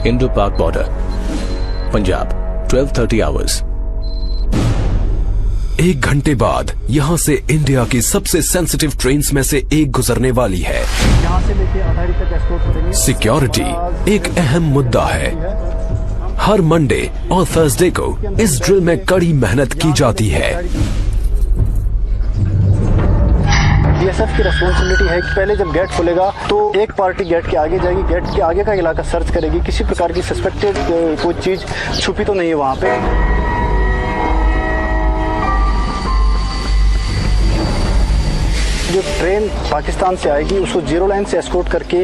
Indo पाक border, Punjab, 12:30 hours. 1 घंटे बाद यहाँ से इंडिया की सबसे सेंसिटिव ट्रेन्स में से एक गुजरने वाली है। यहाँ से लेके अटारी तक एस्कॉर्ट करेंगे। सिक्योरिटी एक अहम मुद्दा है। हर मंडे और थर्सडे को इस ड्रिल में कड़ी मेहनत की जाती है। बीएसएफ की रिस्पॉन्सिबिलिटी है कि पहले जब गेट खुलेगा तो एक पार्टी गेट के आगे जाएगी, गेट के आगे का इलाका सर्च करेगी, किसी प्रकार की सस्पेक्टेड कोई चीज छुपी तो नहीं है वहाँ पे। जो ट्रेन पाकिस्तान से आएगी उसको जीरो लाइन से एस्कॉर्ट करके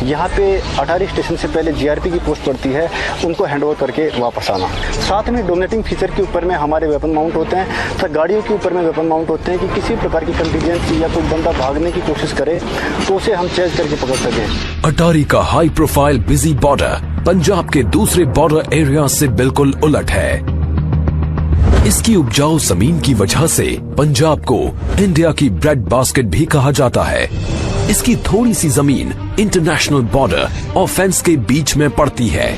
यहाँ पे अटारी स्टेशन से पहले जीआरपी की पोस्ट पड़ती है, उनको हैंडओवर करके वापस आना। साथ में डोमिनेटिंग फीचर के ऊपर में हमारे वेपन माउंट होते हैं, तो गाड़ियों के ऊपर में वेपन माउंट होते हैं कि किसी प्रकार की कंटीजेंसी या कोई बंदा भागने की कोशिश करे तो उसे हम चेज करके पकड़ सकें। अटारी का high profile busy border Punjab के दूसरे बॉर्डर एरिया से बिल्कुल उलट है। इसकी उपजाऊ जमीन की वजह से पंजाब को इंडिया की ब्रेड बास्केट भी कहा जाता है। इसकी थोड़ी सी जमीन इंटरनेशनल बॉर्डर और फेंस के बीच में पड़ती है।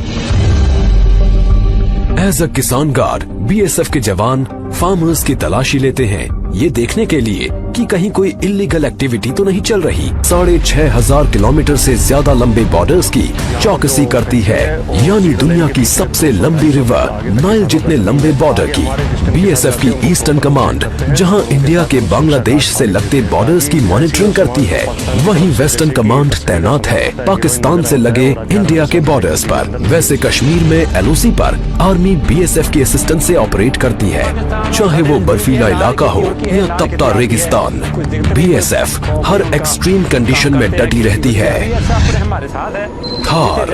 एज अ किसान गार्ड बीएसएफ के जवान फार्मर्स की तलाशी लेते हैं, ये देखने के लिए कि कहीं कोई इलीगल एक्टिविटी तो नहीं चल रही। 6500 किलोमीटर से ज्यादा लंबे बॉर्डर्स की चौकसी करती है, यानी दुनिया की सबसे लंबी रिवर नाइल जितने लंबे बॉर्डर की। बीएसएफ की ईस्टर्न कमांड जहां इंडिया के बांग्लादेश से लगते बॉर्डर्स की मॉनिटरिंग करती है, वहीं वेस्टर्न कमांड तैनात है पाकिस्तान से लगे इंडिया के बॉर्डर्स पर। वैसे कश्मीर में एलओसी पर आर्मी बीएसएफ की असिस्टेंस से ऑपरेट करती है, चाहे वो बर्फीला इलाका हो या तपता रेगिस्तान। बीएसएफ हर एक्सट्रीम कंडीशन में डटी रहती है। थार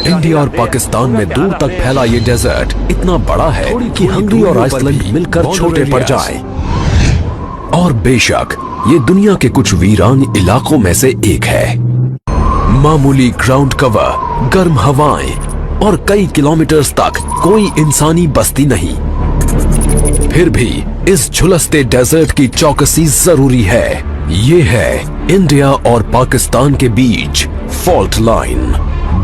इंडिया और पाकिस्तान में दूर तक फैला ये डेजर्ट इतना बड़ा है कि हंगरी और आइसलैंड मिलकर छोटे पड़ जाएं। और बेशक ये दुनिया के कुछ वीरान इलाकों में से एक है। मामूली ग्राउंड कवर, गर्म हवाएं और कई किलोमीटर्स तक कोई इंसानी बस्ती नहीं। फिर भी इस झुलसते डेजर्ट की चौकसी जरूरी है। ये है इंडिया और पाकिस्तान के बीच फॉल्ट लाइन।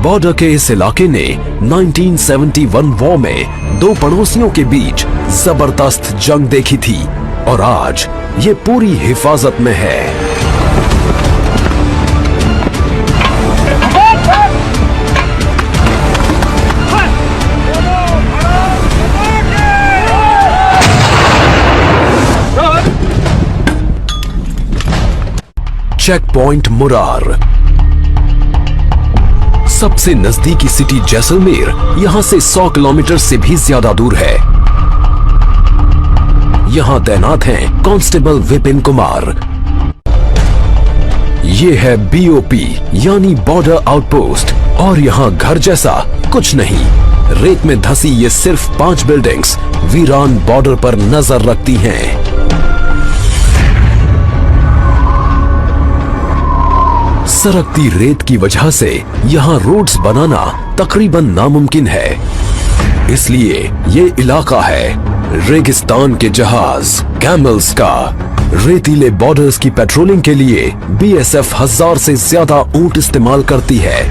बॉर्डर के इस इलाके ने 1971 वॉर में दो पड़ोसियों के बीच जबरदस्त जंग देखी थी और आज ये पूरी हिफाजत में है। चेक पॉइंट मुरार, सबसे नजदीकी सिटी जैसलमेर यहां से 100 किलोमीटर से भी ज्यादा दूर है। यहां तैनात हैं कांस्टेबल विपिन कुमार। ये है बीओपी यानी बॉर्डर आउटपोस्ट और यहां घर जैसा कुछ नहीं। रेत में धसी ये सिर्फ 5 बिल्डिंग्स वीरान बॉर्डर पर नजर रखती हैं। सरकती रेत की वजह से यहाँ रोड्स बनाना तकरीबन नामुमकिन है। इसलिए ये इलाका है रेगिस्तान के जहाज कैमल्स का। रेतीले बॉर्डर्स की पेट्रोलिंग के लिए बीएसएफ 1000 से ज्यादा ऊंट इस्तेमाल करती है।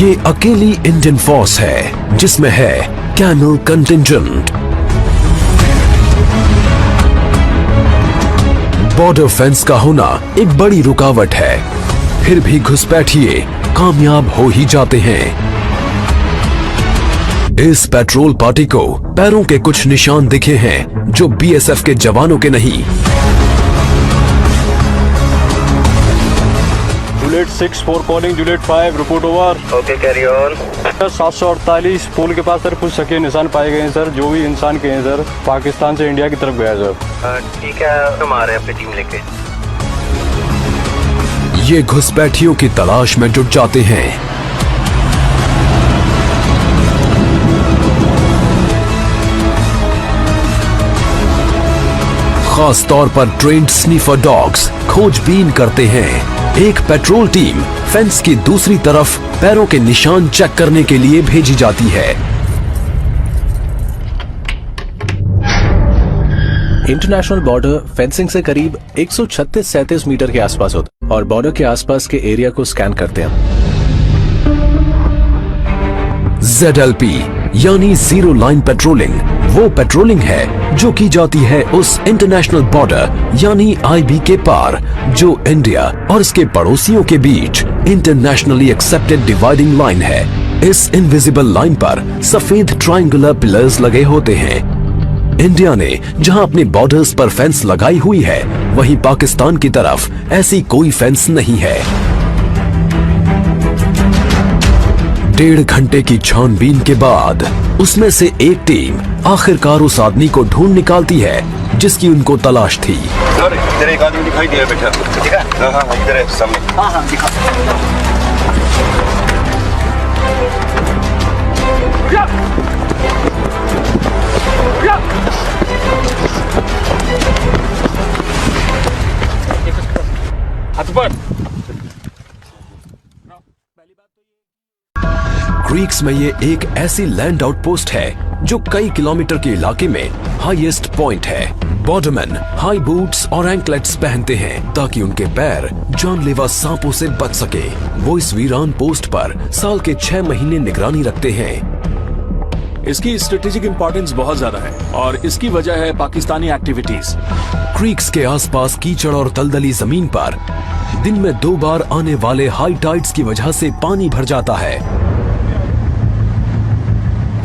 ये अकेली इंडियन फोर्स है जिसमें है कैमल कंटिंजेंट। बॉर्डर फेंस का होना एक बड़ी रुकावट है, फिर भी घुसपैठिए कामयाब हो ही जाते हैं। इस पेट्रोल पार्टी को पैरों के कुछ निशान दिखे हैं जो बीएसएफ के जवानों के नहीं। Juliet 6 for calling Juliet 5 report over. Okay carry on. 748 पुल के पास सर कुछ शकीय निशान पाए गए हैं सर, जो भी इंसान के हैं सर पाकिस्तान से इंडिया की तरफ गया सर। ठीक है, हम आ रहे हैं अपनी टीम लेके। ये घुसपैठियों की तलाश में जुट जाते हैं। खास तौर पर ट्रेन्ड स्नीफर डॉग्स खोजबीन करते हैं। एक पेट्रोल टीम फेंस की दूसरी तरफ पैरों के निशान चेक करने के लिए भेजी जाती है। इंटरनेशनल बॉर्डर फेंसिंग से करीब 136-37 मीटर के आसपास होता है और बॉर्डर के आसपास के एरिया को स्कैन करते हैं। ZLP यानी जीरो लाइन पेट्रोलिंग वो पेट्रोलिंग है जो की जाती है उस इंटरनेशनल बॉर्डर यानी IB के पार जो इंडिया और इसके पड़ोसियों के बीच इंटरनेशनली एक्सेप्टेड डिवाइडिंग लाइन है। इस इनविजिबल लाइन पर सफेद ट्रायंगुलर पिलर्स लगे होते हैं। इंडिया ने जहां अपने बॉर्डर्स पर फेंस लगाई हुई है, वहीं पाकिस्तान की तरफ ऐसी कोई फेंस नहीं है। 1.5 घंटे की छानबीन के बाद उसमें से एक टीम आखिरकार उस आदमी को ढूंढ निकालती है जिसकी उनको तलाश थी। सर, इधर एक आदमी दिखाई दिया बेटा। दिखा? हाँ, इधर है सामने। हाँ दिखा। क्रीक्स में ये एक ऐसी लैंड आउटपोस्ट है जो कई किलोमीटर के इलाके में हाईएस्ट पॉइंट है। बॉर्डरमैन हाई बूट्स और एंकलेट्स पहनते हैं ताकि उनके पैर जानलेवा सांपों से बच सके। वो इस वीरान पोस्ट पर साल के 6 महीने निगरानी रखते हैं। इसकी स्ट्रेटेजिक इंपॉर्टेंस बहुत ज्यादा है और इसकी वजह है पाकिस्तानी एक्टिविटीज। क्रीक्स के आसपास कीचड़ और दलदली जमीन पर दिन में 2 बार आने वाले हाई टाइड्स की वजह से पानी भर जाता है।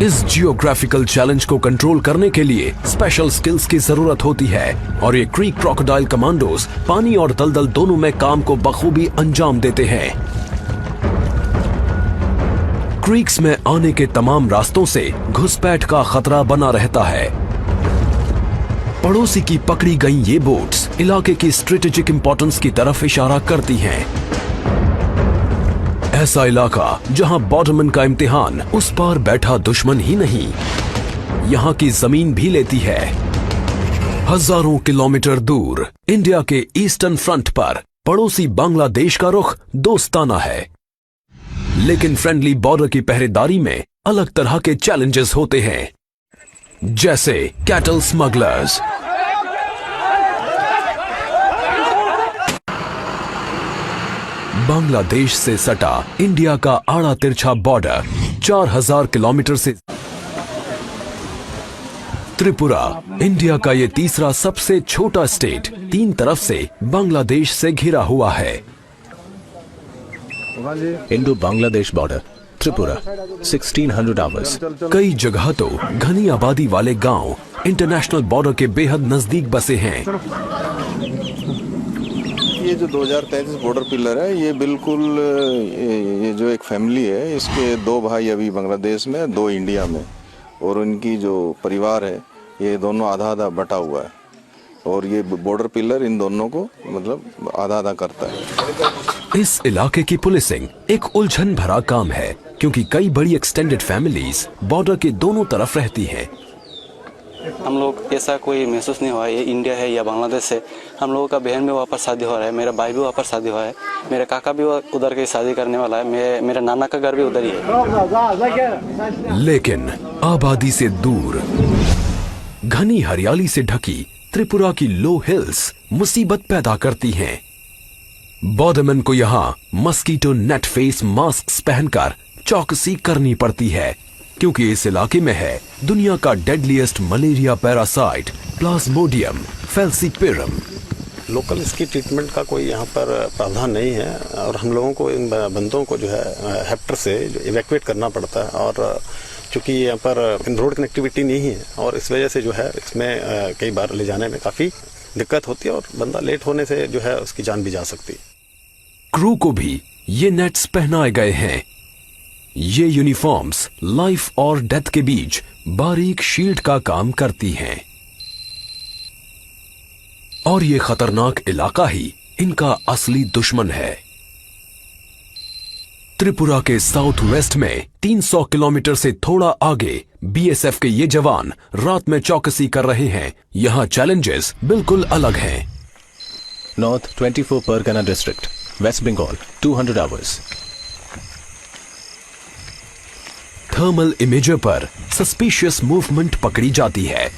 इस जियोग्राफिकल चैलेंज को कंट्रोल करने के लिए स्पेशल स्किल्स की जरूरत होती है और ये क्रीक क्रोकोडाइल कमांडोज पानी और दलदल दोनों में काम को बखूबी अंजाम देते हैं। क्रीक्स में आने के तमाम रास्तों से घुसपैठ का खतरा बना रहता है। पड़ोसी की पकड़ी गई ये बोट्स इलाके की स्ट्रेटेजिक इंपॉर्टेंस की तरफ इशारा करती हैं। ऐसा इलाका जहां बॉर्डरमैन का इम्तिहान उस पार बैठा दुश्मन ही नहीं, यहां की जमीन भी लेती है। हजारों किलोमीटर दूर इंडिया के ईस्टर्न फ्रंट पर पड़ोसी बांग्लादेश का रुख दोस्ताना है, लेकिन फ्रेंडली बॉर्डर की पहरेदारी में अलग तरह के चैलेंजेस होते हैं, जैसे कैटल स्मगलर्स। बांग्लादेश से सटा इंडिया का आड़ा तिरछा बॉर्डर 4000 किलोमीटर से त्रिपुरा इंडिया का ये तीसरा सबसे छोटा स्टेट 3 तरफ से बांग्लादेश से घिरा हुआ है। Indo Bangladesh border Tripura 1600 hours. कई जगह तो घनी आबादी वाले गांव इंटरनेशनल बॉर्डर के बेहद नजदीक बसे हैं। ये जो 2033 बॉर्डर पिलर है, ये बिल्कुल ये जो एक फैमिली है, इसके 2 भाई अभी बांग्लादेश में, 2 इंडिया में, और उनकी जो परिवार है ये दोनों आधा आधा बटा हुआ है और ये बॉर्डर पिलर इन दोनों को मतलब आधा आधा करता है। इस इलाके की पुलिसिंग एक उलझन भरा काम है क्योंकि कई बड़ी एक्सटेंडेड फैमिलीज बॉर्डर के दोनों तरफ रहती हैं। हम लोग ऐसा कोई महसूस नहीं हुआ ये इंडिया है या बांग्लादेश है। हम लोगों का बहन भी वापस शादी हो रहा है, मेरा भाई भी वापस शादी हुआ है, मेरा काका भी उधर की शादी करने वाला है, मेरा नाना का घर भी उधर ही है। लेकिन आबादी से दूर घनी हरियाली से ढकी त्रिपुरा की लो हिल्स मुसीबत पैदा करती हैं। बॉर्डरमैन को यहाँ मस्कीटो नेट फेस मास्क पहनकर चौकसी करनी पड़ती है क्योंकि इस इलाके में है दुनिया का deadliest malaria parasite plasmodium falciparum. Local इसकी ट्रीटमेंट का कोई यहाँ पर प्रावधान नहीं है और हम लोगों को इन बंदों को जो है हेक्टर से इवैक्यूएट करना पड़ता है और चूँकि यहाँ पर रोड कनेक्टिविटी नहीं है और इस वजह से जो है इसमें कई बार ले जाने में काफ़ी दिक्कत होती है और बंदा लेट होने से जो है उसकी जान भी जा सकती है। क्रू को भी ये नेट्स पहनाए गए हैं। ये यूनिफॉर्म्स लाइफ और डेथ के बीच बारीक शील्ड का काम करती हैं और ये खतरनाक इलाका ही इनका असली दुश्मन है। त्रिपुरा के साउथ वेस्ट में 300 किलोमीटर से थोड़ा आगे बीएसएफ के ये जवान रात में चौकसी कर रहे हैं। यहाँ चैलेंजेस बिल्कुल अलग हैं। North 24 Pargana district West Bengal 200 hours. Thermal imager पर सस्पिशियस मूवमेंट पकड़ी जाती है।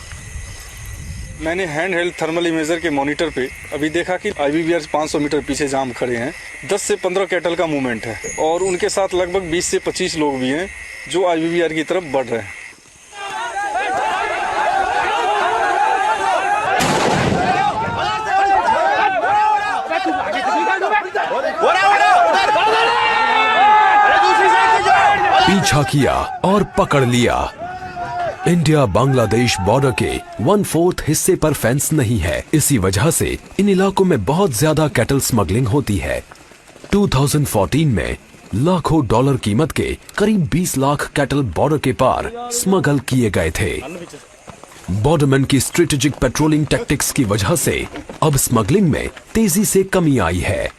मैंने हैंड हेल्ड थर्मल इमेजर के मॉनिटर पे अभी देखा कि IBBR 500 मीटर पीछे जाम खड़े हैं। 10 से 15 कैटल का मूवमेंट है और उनके साथ लगभग 20 से 25 लोग भी हैं जो IBBR की तरफ बढ़ रहे हैं। पीछा किया और पकड़ लिया। इंडिया बांग्लादेश बॉर्डर के 1/4 हिस्से पर फेंस नहीं है। इसी वजह से इन इलाकों में बहुत ज्यादा कैटल स्मगलिंग होती है। 2014 में लाखों डॉलर कीमत के करीब 20 लाख कैटल बॉर्डर के पार स्मगल किए गए थे। बॉर्डरमैन की स्ट्रेटेजिक पेट्रोलिंग टैक्टिक्स की वजह से अब स्मगलिंग में तेजी से कमी आई है।